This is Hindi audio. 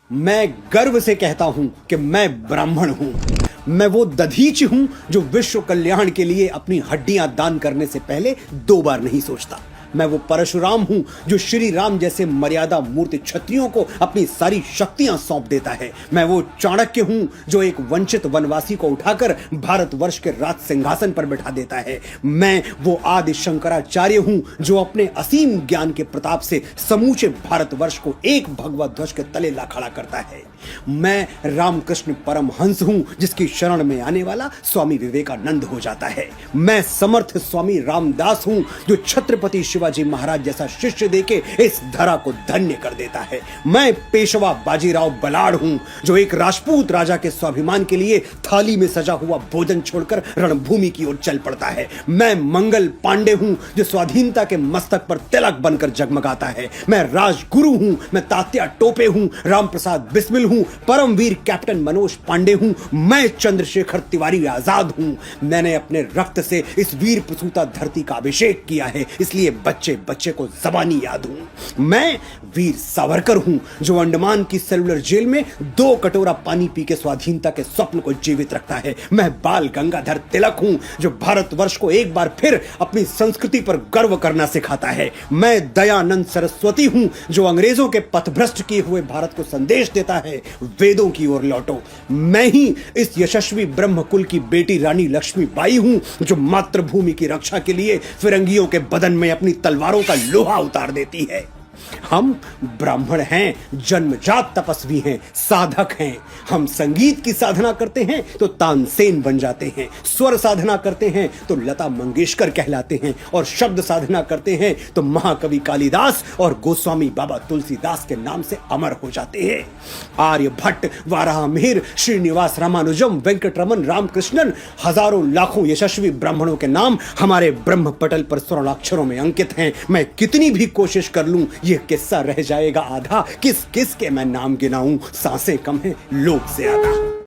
मैं गर्व से कहता हूं कि मैं ब्राह्मण हूं। मैं वो दधीच हूं जो विश्व कल्याण के लिए अपनी हड्डियां दान करने से पहले 2 बार नहीं सोचता। मैं वो परशुराम हूं जो श्री राम जैसे मर्यादा मूर्ति क्षत्रियों को अपनी सारी शक्तियां सौंप देता है। मैं वो चाणक्य हूं जो एक वंचित वनवासी को उठाकर भारतवर्ष के राज सिंहासन पर बैठा देता है। मैं वो आदि शंकराचार्य हूं जो अपने असीम ज्ञान के प्रताप से समूचे भारतवर्ष को एक भगवा ध्वज के तले ला खड़ा करता है। मैं रामकृष्ण परमहंस हूं जिसकी शरण में आने वाला स्वामी विवेकानंद हो जाता है। मैं समर्थ स्वामी रामदास हूं जो छत्रपति शिवाजी महाराज जैसा शिष्य देके इस धरा को धन्य कर देता है। मैं पेशवा बाजीराव बलाड़ हूं जो एक राजपूत राजा के स्वाभिमान के लिए थाली में सजा हुआ भोजन छोड़कर रणभूमि की ओर चल पड़ता है। मैं मंगल पांडे हूं जो स्वाधीनता के मस्तक पर तिलक बनकर जगमगाता है। मैं राजगुरु हूं, मैं तात्या टोपे हूं, रामप्रसाद बिस्मिल हूं, परमवीर कैप्टन मनोज पांडे हूं, मैं चंद्रशेखर तिवारी आजाद हूं। मैंने अपने रक्त से इस वीर प्रसूता धरती का अभिषेक किया है, इसलिए बच्चे बच्चे को जबानी याद हूं। मैं वीर सावरकर हूं जो अंडमान की सेलुलर जेल में 2 कटोरा पानी पी के स्वाधीनता के स्वप्न को जीवित रखता है। मैं बाल गंगाधर तिलक हूं जो भारतवर्ष को एक बार फिर अपनी संस्कृति पर गर्व करना सिखाता है। मैं दयानंद सरस्वती हूं जो अंग्रेजों के पथभ्रष्ट किए हुए भारत को संदेश देता है, वेदों की ओर लौटो। मैं ही इस यशस्वी ब्रह्मकुल की बेटी रानी लक्ष्मीबाई हूं जो मातृभूमि की रक्षा के लिए फिरंगियों के बदन में अपनी तलवारों का लोहा उतार देती है। हम ब्राह्मण हैं, जन्मजात तपस्वी हैं, साधक हैं। हम संगीत की साधना करते हैं तो तानसेन बन जाते हैं, स्वर साधना करते हैं तो लता मंगेशकर कहलाते हैं, और शब्द साधना करते हैं तो महाकवि कालिदास और गोस्वामी बाबा तुलसीदास के नाम से अमर हो जाते हैं। आर्यभट्ट, वाराहमिहिर, श्रीनिवास रामानुजम, वेंकटरमन, रामकृष्णन, हजारों लाखों यशस्वी ब्राह्मणों के नाम हमारे ब्रह्म पटल पर स्वर्णाक्षरों में अंकित हैं। मैं कितनी भी कोशिश कर लूं ये किस्सा रह जाएगा आधा। किस किस के मैं नाम गिनाऊं, सांसें कम है लोग ज्यादा।